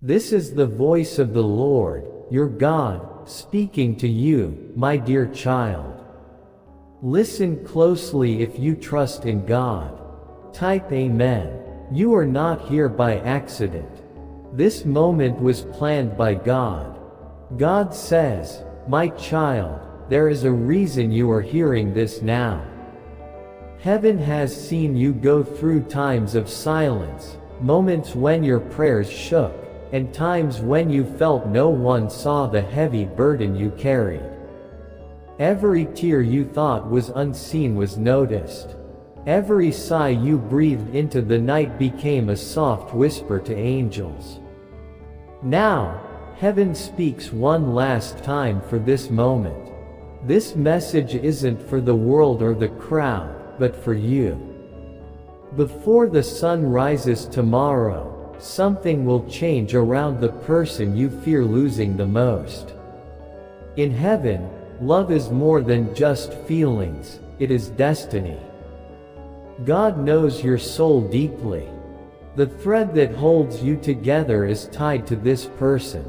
This is the voice of the Lord, your God, speaking to you, my dear child. Listen closely if you trust in God. Type Amen. You are not here by accident. This moment was planned by God. God says, my child, there is a reason you are hearing this now. Heaven has seen you go through times of silence, moments when your prayers shook, and times when you felt no one saw the heavy burden you carried. Every tear you thought was unseen was noticed. Every sigh you breathed into the night became a soft whisper to angels. Now, Heaven speaks one last time for this moment. This message isn't for the world or the crowd, but for you. Before the sun rises tomorrow, something will change around the person you fear losing the most. In heaven, love is more than just feelings, it is destiny. God knows your soul deeply. The thread that holds you together is tied to this person.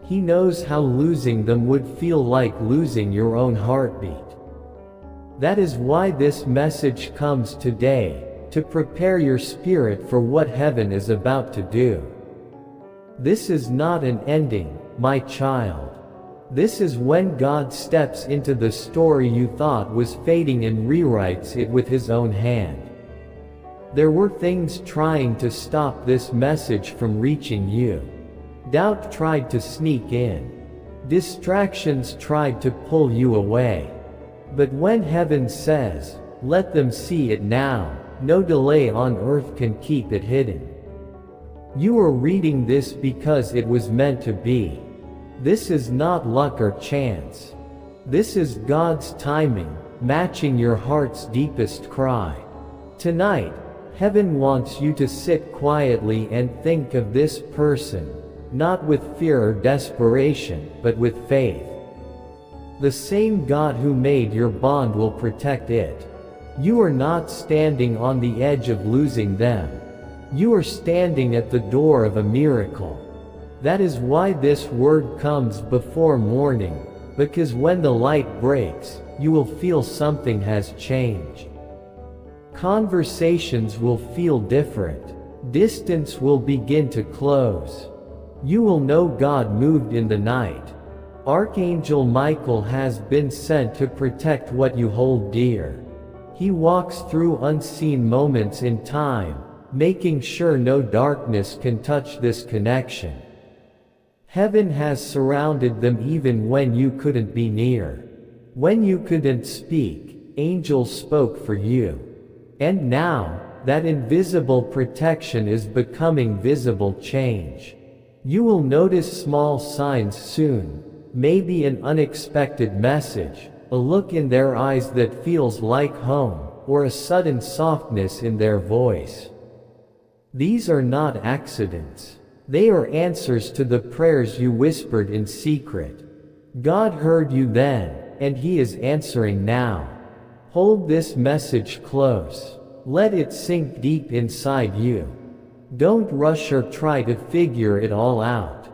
He knows how losing them would feel like losing your own heartbeat. That is why this message comes today, to prepare your spirit for what heaven is about to do. This is not an ending, my child. This is when God steps into the story you thought was fading and rewrites it with His own hand. There were things trying to stop this message from reaching you. Doubt tried to sneak in. Distractions tried to pull you away. But when heaven says, let them see it now, no delay on earth can keep it hidden. You are reading this because it was meant to be. This is not luck or chance. This is God's timing, matching your heart's deepest cry. Tonight, heaven wants you to sit quietly and think of this person, not with fear or desperation, but with faith. The same God who made your bond will protect it. You are not standing on the edge of losing them. You are standing at the door of a miracle. That is why this word comes before morning, because when the light breaks, you will feel something has changed. Conversations will feel different. Distance will begin to close. You will know God moved in the night. Archangel Michael has been sent to protect what you hold dear. He walks through unseen moments in time, making sure no darkness can touch this connection. Heaven has surrounded them even when you couldn't be near. When you couldn't speak, angels spoke for you. And now, that invisible protection is becoming visible change. You will notice small signs soon, maybe an unexpected message, a look in their eyes that feels like home, or a sudden softness in their voice. These are not accidents. They are answers to the prayers you whispered in secret. God heard you then, and He is answering now. Hold this message close. Let it sink deep inside you. Don't rush or try to figure it all out.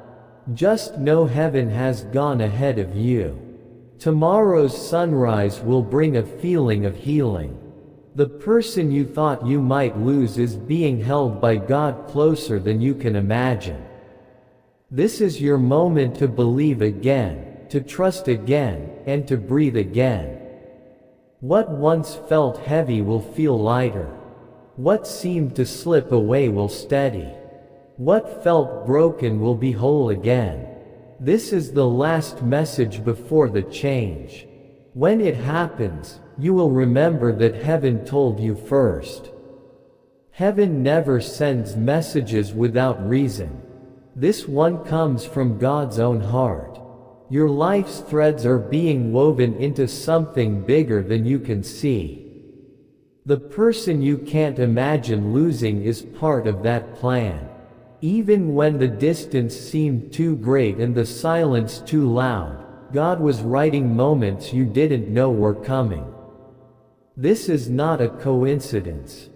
Just know heaven has gone ahead of you. Tomorrow's sunrise will bring a feeling of healing. The person you thought you might lose is being held by God closer than you can imagine. This is your moment to believe again, to trust again, and to breathe again. What once felt heavy will feel lighter. What seemed to slip away will steady. What felt broken will be whole again. This is the last message before the change. When it happens, you will remember that heaven told you first. Heaven never sends messages without reason. This one comes from God's own heart. Your life's threads are being woven into something bigger than you can see. The person you can't imagine losing is part of that plan. Even when the distance seemed too great and the silence too loud, God was writing moments you didn't know were coming. This is not a coincidence.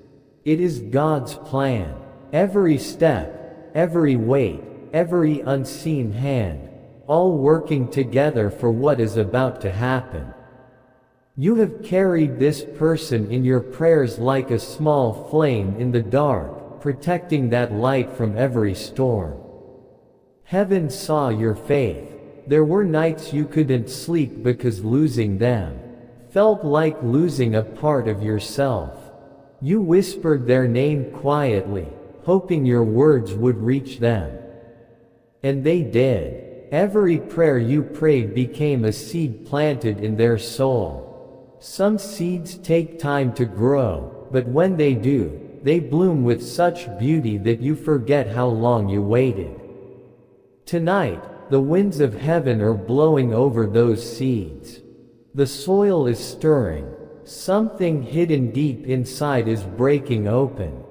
It is God's plan. Every step, every wait, every unseen hand, all working together for what is about to happen. You have carried this person in your prayers like a small flame in the dark, protecting that light from every storm. Heaven saw your faith. There were nights you couldn't sleep because losing them felt like losing a part of yourself. You whispered their name quietly, hoping your words would reach them. And they did. Every prayer you prayed became a seed planted in their soul. Some seeds take time to grow, but when they do, they bloom with such beauty that you forget how long you waited. Tonight, the winds of heaven are blowing over those seeds. The soil is stirring. Something hidden deep inside is breaking open.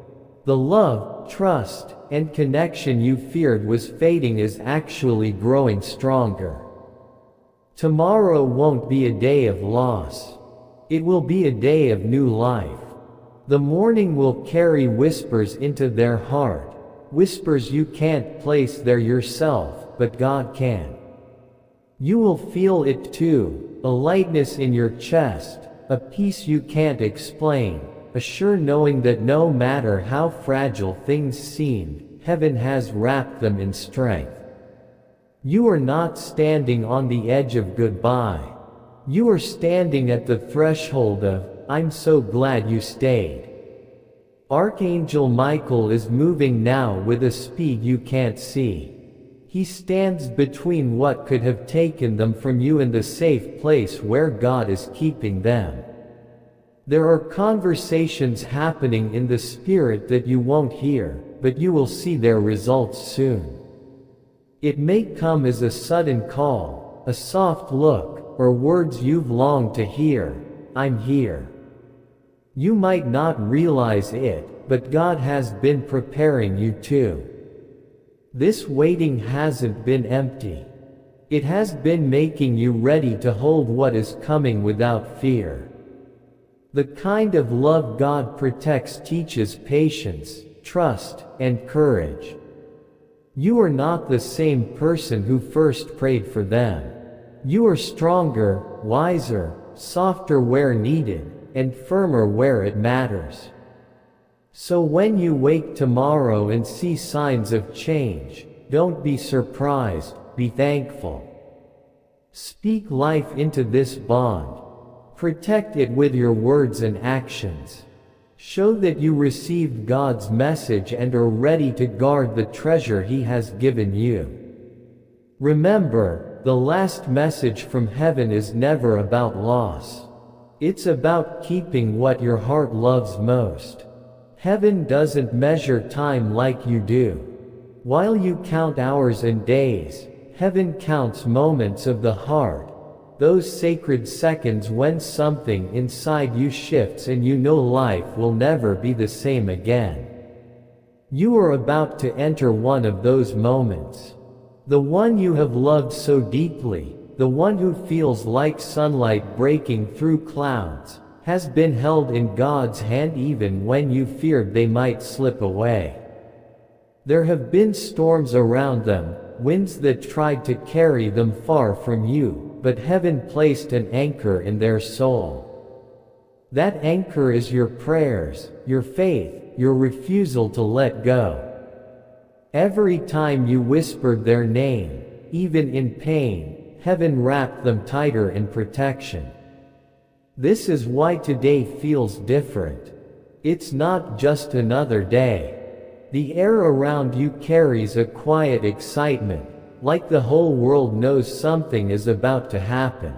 The love, trust, and connection you feared was fading is actually growing stronger. Tomorrow won't be a day of loss. It will be a day of new life. The morning will carry whispers into their heart, whispers you can't place there yourself, but God can. You will feel it too, a lightness in your chest, a peace you can't explain, a sure knowing that no matter how fragile things seem, heaven has wrapped them in strength. You are not standing on the edge of goodbye. You are standing at the threshold of, I'm so glad you stayed. Archangel Michael is moving now with a speed you can't see. He stands between what could have taken them from you and the safe place where God is keeping them. There are conversations happening in the spirit that you won't hear, but you will see their results soon. It may come as a sudden call, a soft look, or words you've longed to hear, I'm here. You might not realize it, but God has been preparing you too. This waiting hasn't been empty. It has been making you ready to hold what is coming without fear. The kind of love God protects teaches patience, trust, and courage. You are not the same person who first prayed for them. You are stronger, wiser, softer where needed, and firmer where it matters. So when you wake tomorrow and see signs of change, don't be surprised, be thankful. Speak life into this bond. Protect it with your words and actions. Show that you received God's message and are ready to guard the treasure He has given you. Remember, the last message from heaven is never about loss. It's about keeping what your heart loves most. Heaven doesn't measure time like you do. While you count hours and days, heaven counts moments of the heart, those sacred seconds when something inside you shifts and you know life will never be the same again. You are about to enter one of those moments. The one you have loved so deeply, the one who feels like sunlight breaking through clouds, has been held in God's hand even when you feared they might slip away. There have been storms around them, winds that tried to carry them far from you, but heaven placed an anchor in their soul. That anchor is your prayers, your faith, your refusal to let go. Every time you whispered their name, even in pain, heaven wrapped them tighter in protection. This is why today feels different. It's not just another day. The air around you carries a quiet excitement, like the whole world knows something is about to happen.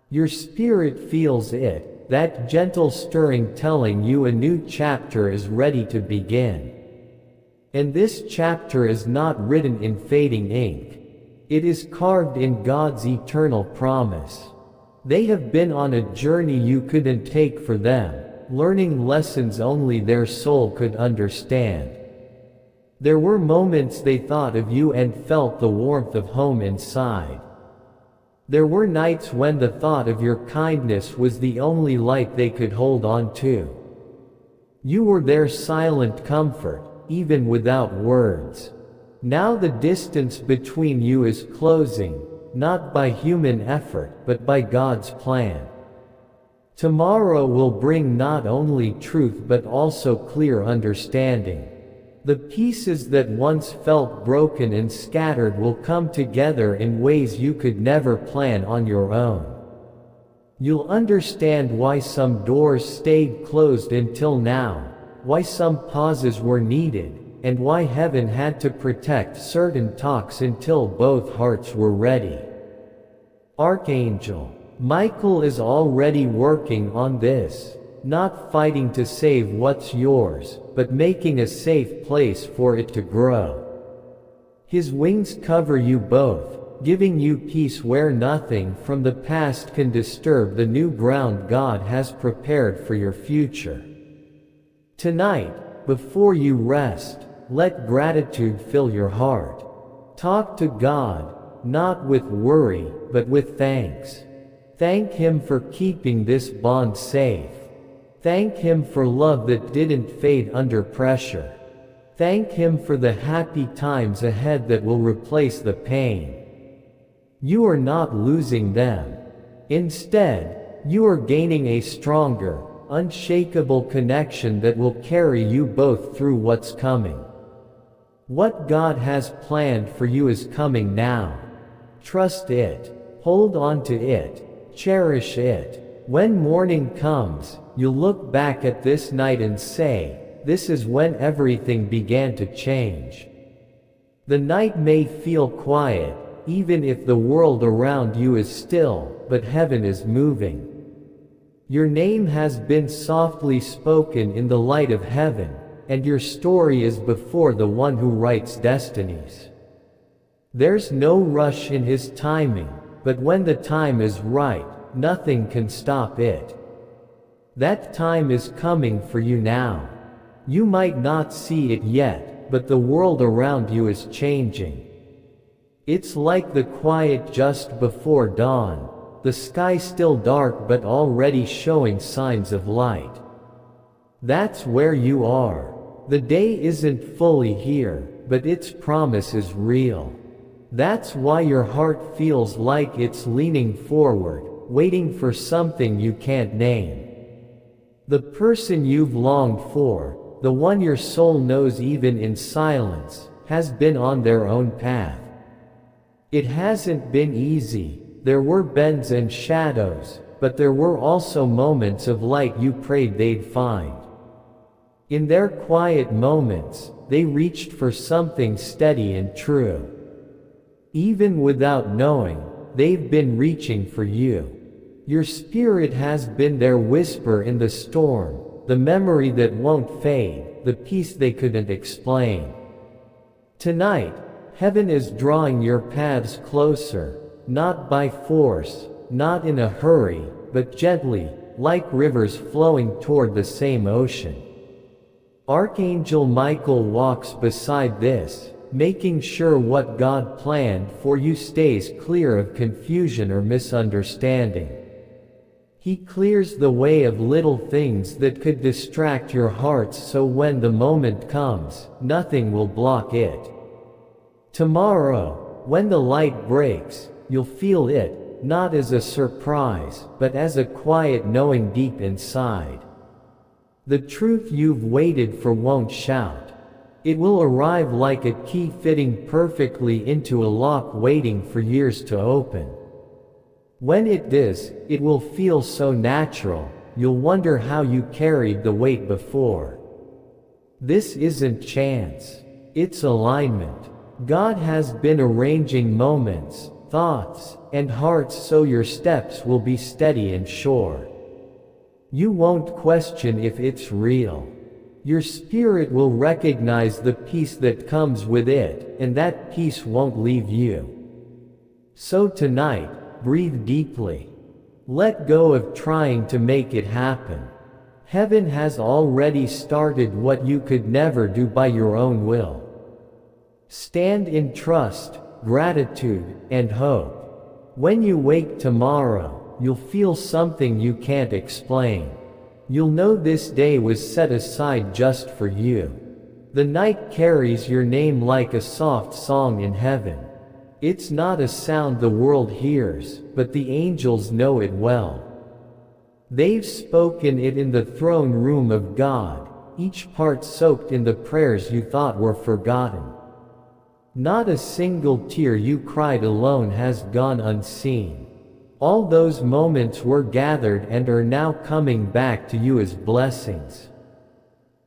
Your spirit feels it, that gentle stirring telling you a new chapter is ready to begin. And this chapter is not written in fading ink. It is carved in God's eternal promise. They have been on a journey you couldn't take for them, learning lessons only their soul could understand. There were moments they thought of you and felt the warmth of home inside. There were nights when the thought of your kindness was the only light they could hold on to. You were their silent comfort, even without words. Now the distance between you is closing, not by human effort but by God's plan. Tomorrow will bring not only truth but also clear understanding. The pieces that once felt broken and scattered will come together in ways you could never plan on your own. You'll understand why some doors stayed closed until now, why some pauses were needed, and why heaven had to protect certain talks until both hearts were ready. Archangel Michael is already working on this, not fighting to save what's yours, but making a safe place for it to grow. His wings cover you both, giving you peace where nothing from the past can disturb the new ground God has prepared for your future. Tonight, before you rest, let gratitude fill your heart. Talk to God, not with worry, but with thanks. Thank Him for keeping this bond safe. Thank Him for love that didn't fade under pressure. Thank Him for the happy times ahead that will replace the pain. You are not losing them. Instead, you are gaining a stronger, unshakable connection that will carry you both through what's coming. What God has planned for you is coming now. Trust it. Hold on to it. Cherish it. When morning comes, you'll look back at this night and say, this is when everything began to change. The night may feel quiet, even if the world around you is still, but heaven is moving. Your name has been softly spoken in the light of heaven, and your story is before the one who writes destinies. There's no rush in His timing, but when the time is right, nothing can stop it. That time is coming for you now. You might not see it yet, but the world around you is changing. It's like the quiet just before dawn, the sky still dark but already showing signs of light. That's where you are. The day isn't fully here, but its promise is real. That's why your heart feels like it's leaning forward, waiting for something you can't name. The person you've longed for, the one your soul knows even in silence, has been on their own path. It hasn't been easy. There were bends and shadows, but there were also moments of light you prayed they'd find. In their quiet moments, they reached for something steady and true. Even without knowing, they've been reaching for you. Your spirit has been their whisper in the storm, the memory that won't fade, the peace they couldn't explain. Tonight, heaven is drawing your paths closer, not by force, not in a hurry, but gently, like rivers flowing toward the same ocean. Archangel Michael walks beside this, making sure what God planned for you stays clear of confusion or misunderstanding. He clears the way of little things that could distract your hearts so when the moment comes, nothing will block it. Tomorrow, when the light breaks, you'll feel it, not as a surprise, but as a quiet knowing deep inside. The truth you've waited for won't shout. It will arrive like a key fitting perfectly into a lock waiting for years to open. When it does, it will feel so natural, you'll wonder how you carried the weight before. This isn't chance. It's alignment. God has been arranging moments, thoughts, and hearts so your steps will be steady and sure. You won't question if it's real. Your spirit will recognize the peace that comes with it, and that peace won't leave you. So tonight, breathe deeply. Let go of trying to make it happen. Heaven has already started what you could never do by your own will. Stand in trust, gratitude, and hope. When you wake tomorrow, you'll feel something you can't explain. You'll know this day was set aside just for you. The night carries your name like a soft song in heaven. It's not a sound the world hears, but the angels know it well. They've spoken it in the throne room of God, each part soaked in the prayers you thought were forgotten. Not a single tear you cried alone has gone unseen. All those moments were gathered and are now coming back to you as blessings.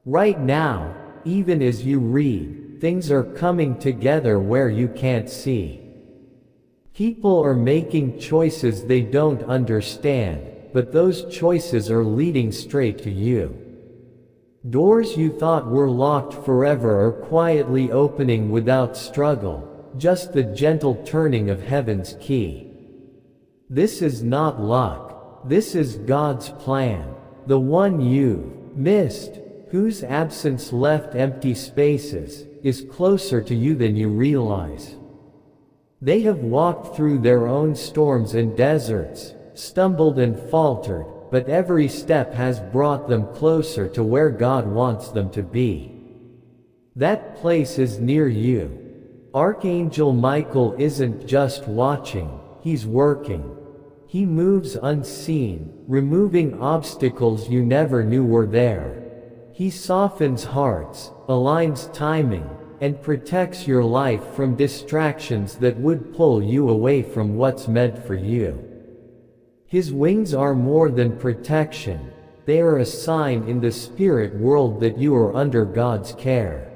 Right now, even as you read, things are coming together where you can't see. People are making choices they don't understand, but those choices are leading straight to you. Doors you thought were locked forever are quietly opening without struggle, just the gentle turning of heaven's key. This is not luck. This is God's plan, the one you've missed, whose absence left empty spaces, is closer to you than you realize. They have walked through their own storms and deserts, stumbled and faltered, but every step has brought them closer to where God wants them to be. That place is near you. Archangel Michael isn't just watching, he's working. He moves unseen, removing obstacles you never knew were there. He softens hearts, aligns timing, and protects your life from distractions that would pull you away from what's meant for you. His wings are more than protection, they are a sign in the spirit world that you are under God's care.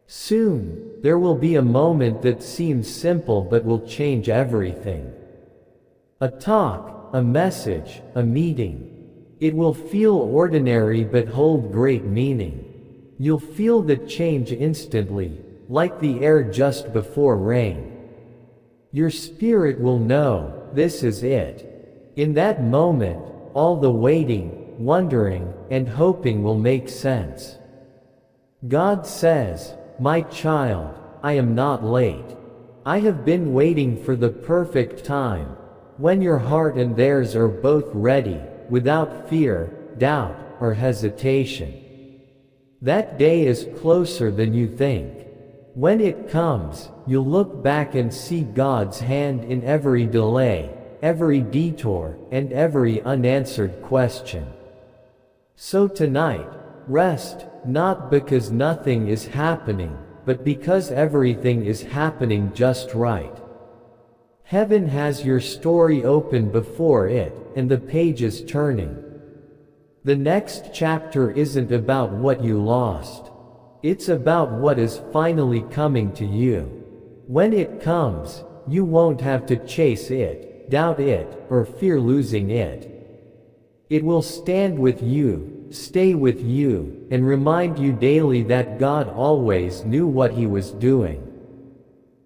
Soon, there will be a moment that seems simple but will change everything. A talk, a message, a meeting. It will feel ordinary but hold great meaning. You'll feel the change instantly, like the air just before rain. Your spirit will know, this is it. In that moment, all the waiting, wondering, and hoping will make sense. God says, "My child, I am not late. I have been waiting for the perfect time, when your heart and theirs are both ready, without fear, doubt, or hesitation. That day is closer than you think. When it comes, you'll look back and see God's hand in every delay, every detour, and every unanswered question." So tonight, rest, not because nothing is happening, but because everything is happening just right. Heaven has your story open before it, and the page is turning. The next chapter isn't about what you lost. It's about what is finally coming to you. When it comes, you won't have to chase it, doubt it, or fear losing it. It will stand with you, stay with you, and remind you daily that God always knew what He was doing.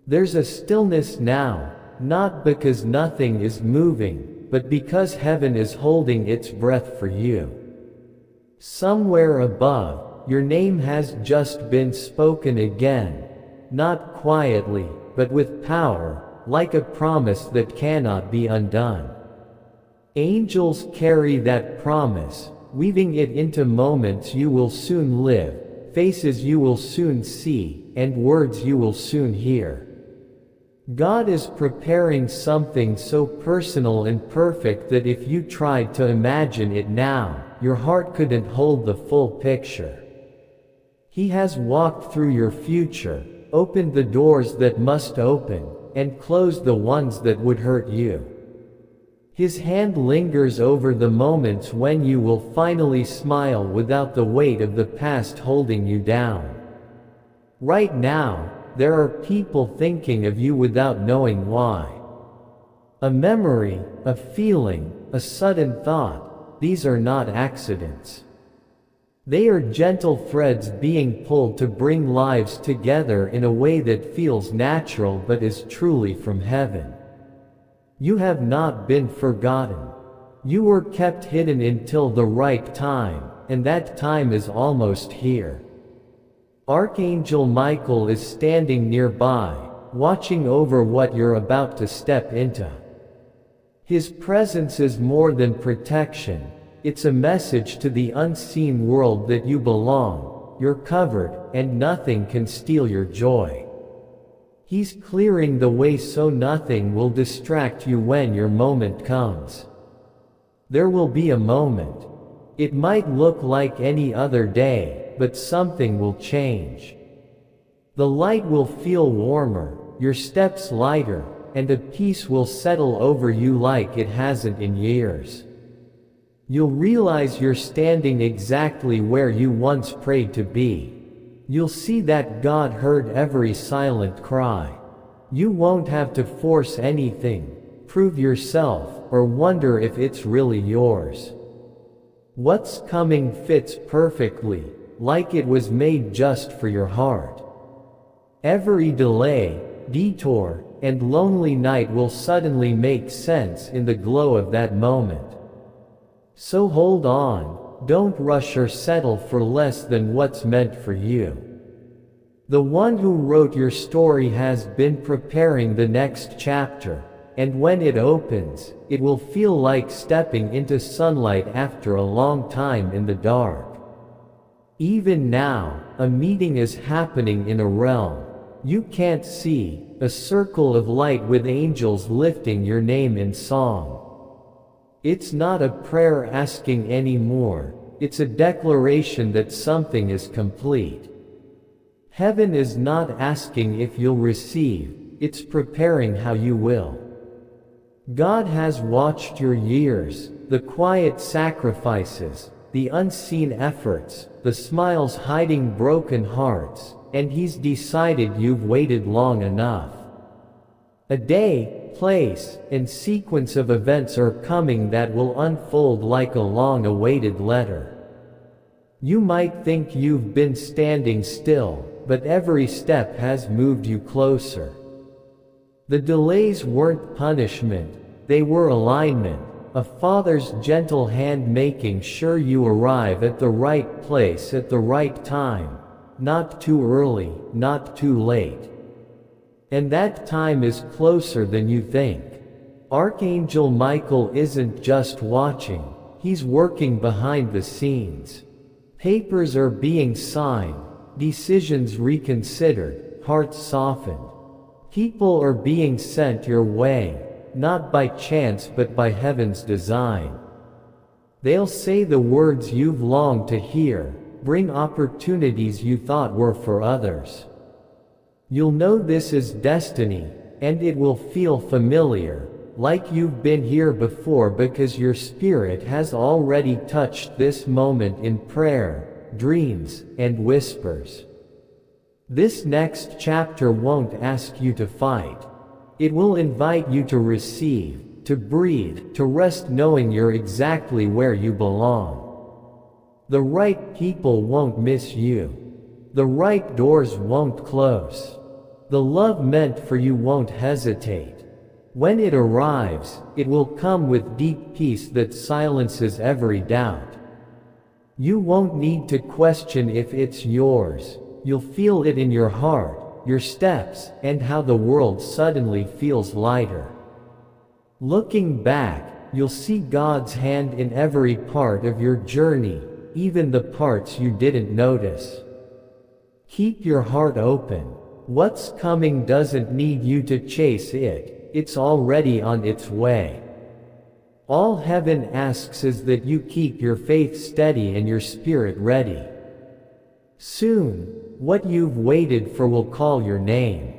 There's a stillness now, not because nothing is moving, but because heaven is holding its breath for you. Somewhere above, your name has just been spoken again, not quietly, but with power, like a promise that cannot be undone. Angels carry that promise, weaving it into moments you will soon live, faces you will soon see, and words you will soon hear. God is preparing something so personal and perfect that if you tried to imagine it now, your heart couldn't hold the full picture. He has walked through your future, opened the doors that must open, and closed the ones that would hurt you. His hand lingers over the moments when you will finally smile without the weight of the past holding you down. Right now, there are people thinking of you without knowing why. A memory, a feeling, a sudden thought, these are not accidents. They are gentle threads being pulled to bring lives together in a way that feels natural but is truly from heaven. You have not been forgotten. You were kept hidden until the right time, and that time is almost here. Archangel Michael is standing nearby, watching over what you're about to step into. His presence is more than protection. It's a message to the unseen world that you belong, you're covered, and nothing can steal your joy. He's clearing the way so nothing will distract you when your moment comes. There will be a moment. It might look like any other day, but something will change. The light will feel warmer, your steps lighter, and a peace will settle over you like it hasn't in years. You'll realize you're standing exactly where you once prayed to be. You'll see that God heard every silent cry. You won't have to force anything, prove yourself, or wonder if it's really yours. What's coming fits perfectly, like it was made just for your heart. Every delay, detour, and lonely night will suddenly make sense in the glow of that moment. So hold on, don't rush or settle for less than what's meant for you. The one who wrote your story has been preparing the next chapter, and when it opens, it will feel like stepping into sunlight after a long time in the dark. Even now, a meeting is happening in a realm you can't see, a circle of light with angels lifting your name in song. It's not a prayer asking anymore, it's a declaration that something is complete. Heaven is not asking if you'll receive, it's preparing how you will. God has watched your years, the quiet sacrifices, the unseen efforts, the smiles hiding broken hearts, and He's decided you've waited long enough. A day, place, and sequence of events are coming that will unfold like a long-awaited letter. You might think you've been standing still, but every step has moved you closer. The delays weren't punishment, they were alignment, a father's gentle hand making sure you arrive at the right place at the right time, not too early, not too late. And that time is closer than you think. Archangel Michael isn't just watching, he's working behind the scenes. Papers are being signed, decisions reconsidered, hearts softened. People are being sent your way, not by chance but by Heaven's design. They'll say the words you've longed to hear, bring opportunities you thought were for others. You'll know this is destiny, and it will feel familiar, like you've been here before because your spirit has already touched this moment in prayer, dreams, and whispers. This next chapter won't ask you to fight. It will invite you to receive, to breathe, to rest knowing you're exactly where you belong. The right people won't miss you. The right doors won't close. The love meant for you won't hesitate. When it arrives, it will come with deep peace that silences every doubt. You won't need to question if it's yours. You'll feel it in your heart, your steps, and how the world suddenly feels lighter. Looking back, you'll see God's hand in every part of your journey, even the parts you didn't notice. Keep your heart open. What's coming doesn't need you to chase it, it's already on its way. All heaven asks is that you keep your faith steady and your spirit ready. Soon, what you've waited for will call your name.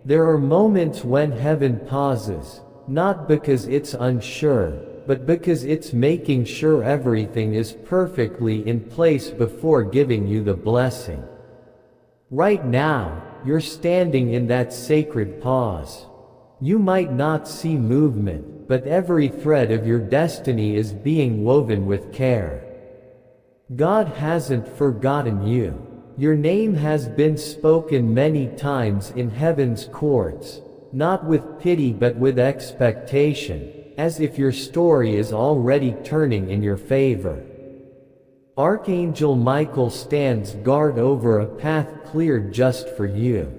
There are moments when heaven pauses, not because it's unsure, but because it's making sure everything is perfectly in place before giving you the blessing. Right now, you're standing in that sacred pause. You might not see movement, but every thread of your destiny is being woven with care. God hasn't forgotten you. Your name has been spoken many times in heaven's courts, not with pity but with expectation, as if your story is already turning in your favor. Archangel Michael stands guard over a path cleared just for you.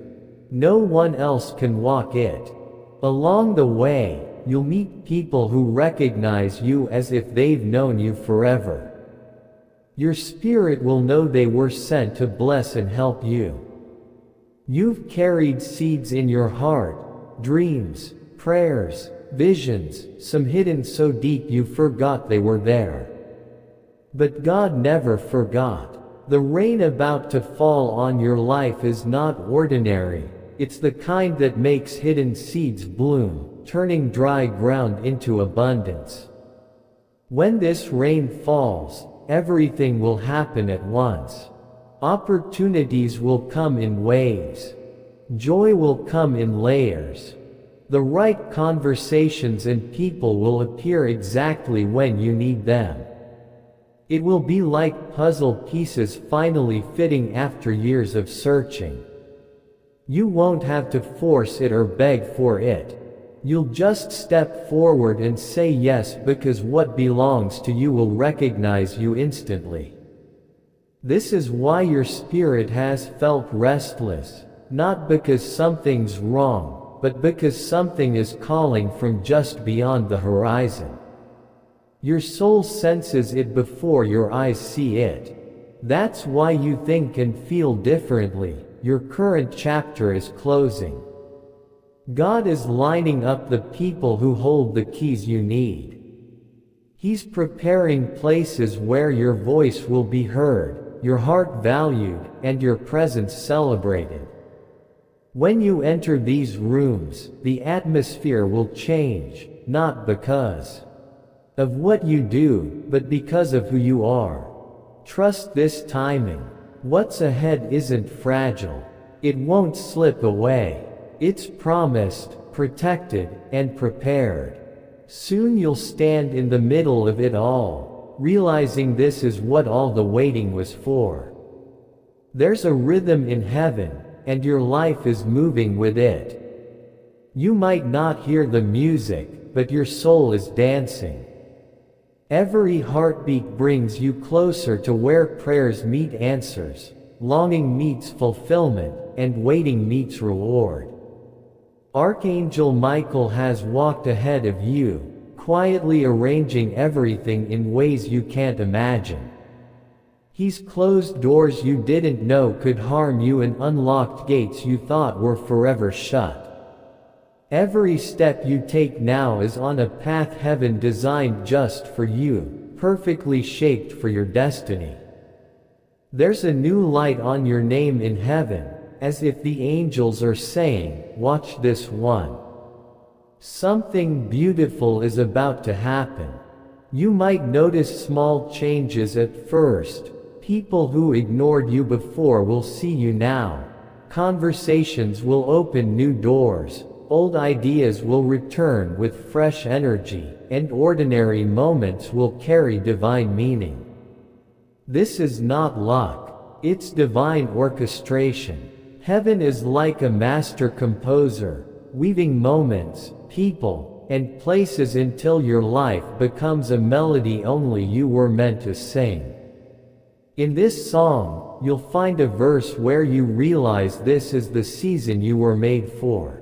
No one else can walk it. Along the way, you'll meet people who recognize you as if they've known you forever. Your spirit will know they were sent to bless and help you. You've carried seeds in your heart, dreams, prayers, visions, some hidden so deep you forgot they were there. But God never forgot. The rain about to fall on your life is not ordinary. It's the kind that makes hidden seeds bloom, turning dry ground into abundance. When this rain falls, everything will happen at once. Opportunities will come in waves. Joy will come in layers. The right conversations and people will appear exactly when you need them. It will be like puzzle pieces finally fitting after years of searching. You won't have to force it or beg for it. You'll just step forward and say yes, because what belongs to you will recognize you instantly. This is why your spirit has felt restless, not because something's wrong, but because something is calling from just beyond the horizon. Your soul senses it before your eyes see it. That's why you think and feel differently. Your current chapter is closing. God is lining up the people who hold the keys you need. He's preparing places where your voice will be heard, your heart valued, and your presence celebrated. When you enter these rooms, the atmosphere will change, not because of what you do, but because of who you are. Trust this timing. What's ahead isn't fragile. It won't slip away. It's promised, protected, and prepared. Soon you'll stand in the middle of it all, realizing this is what all the waiting was for. There's a rhythm in heaven, and your life is moving with it. You might not hear the music, but your soul is dancing. Every heartbeat brings you closer to where prayers meet answers, longing meets fulfillment, and waiting meets reward. Archangel Michael has walked ahead of you, quietly arranging everything in ways you can't imagine. He's closed doors you didn't know could harm you and unlocked gates you thought were forever shut. Every step you take now is on a path heaven designed just for you, perfectly shaped for your destiny. There's a new light on your name in heaven, as if the angels are saying, "Watch this one." Something beautiful is about to happen. You might notice small changes at first. People who ignored you before will see you now. Conversations will open new doors. Old ideas will return with fresh energy, and ordinary moments will carry divine meaning. This is not luck. It's divine orchestration. Heaven is like a master composer, weaving moments, people, and places until your life becomes a melody only you were meant to sing. In this song, you'll find a verse where you realize this is the season you were made for.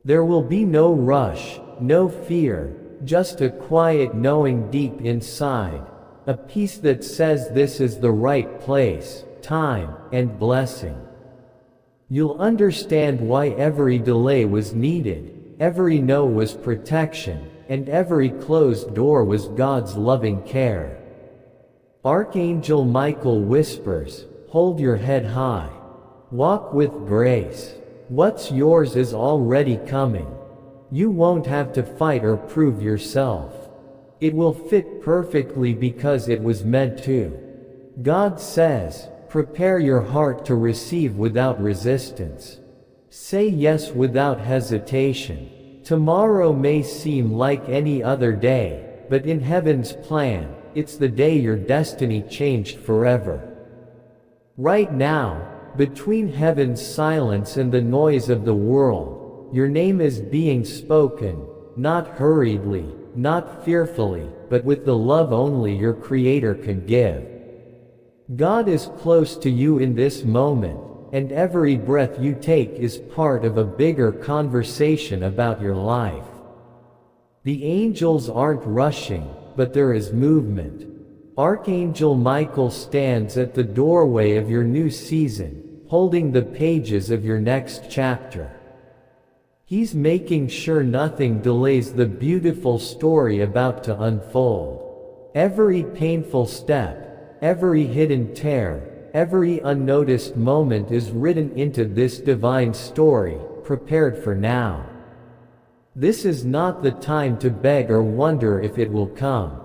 There will be no rush, no fear, just a quiet knowing deep inside, a peace that says this is the right place, time, and blessing. You'll understand why every delay was needed, every no was protection, and every closed door was God's loving care. Archangel Michael whispers, "Hold your head high. Walk with grace. What's yours is already coming. You won't have to fight or prove yourself. It will fit perfectly because it was meant to." God says, "Prepare your heart to receive without resistance. Say yes without hesitation. Tomorrow may seem like any other day, but in Heaven's plan, it's the day your destiny changed forever." Right now, between heaven's silence and the noise of the world, your name is being spoken, not hurriedly, not fearfully, but with the love only your Creator can give. God is close to you in this moment, and every breath you take is part of a bigger conversation about your life. The angels aren't rushing, but there is movement. Archangel Michael stands at the doorway of your new season, holding the pages of your next chapter. He's making sure nothing delays the beautiful story about to unfold. Every painful step, every hidden tear, every unnoticed moment is written into this divine story, prepared for now. This is not the time to beg or wonder if it will come.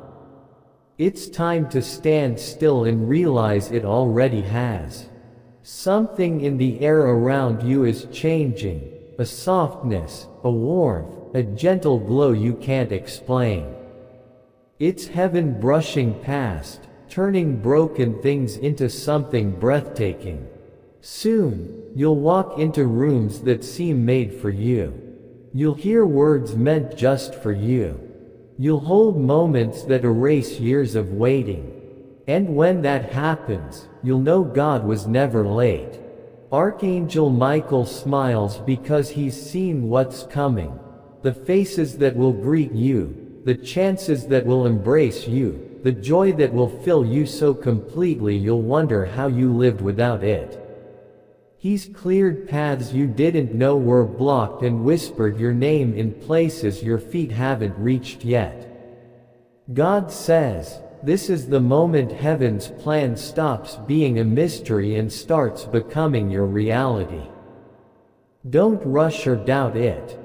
It's time to stand still and realize it already has. Something in the air around you is changing, a softness, a warmth, a gentle glow you can't explain. It's heaven brushing past, turning broken things into something breathtaking. Soon, you'll walk into rooms that seem made for you. You'll hear words meant just for you. You'll hold moments that erase years of waiting. And when that happens, you'll know God was never late. Archangel Michael smiles because he's seen what's coming. The faces that will greet you, the chances that will embrace you, the joy that will fill you so completely you'll wonder how you lived without it. He's cleared paths you didn't know were blocked and whispered your name in places your feet haven't reached yet. God says, this is the moment heaven's plan stops being a mystery and starts becoming your reality. Don't rush or doubt it.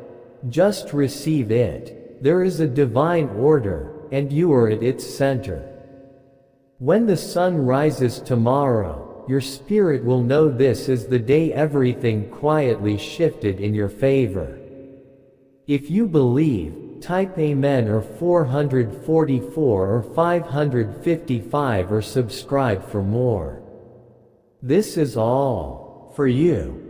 Just receive it. There is a divine order, and you are at its center. When the sun rises tomorrow, your spirit will know this is the day everything quietly shifted in your favor. If you believe, type Amen or 444 or 555 or subscribe for more. This is all for you.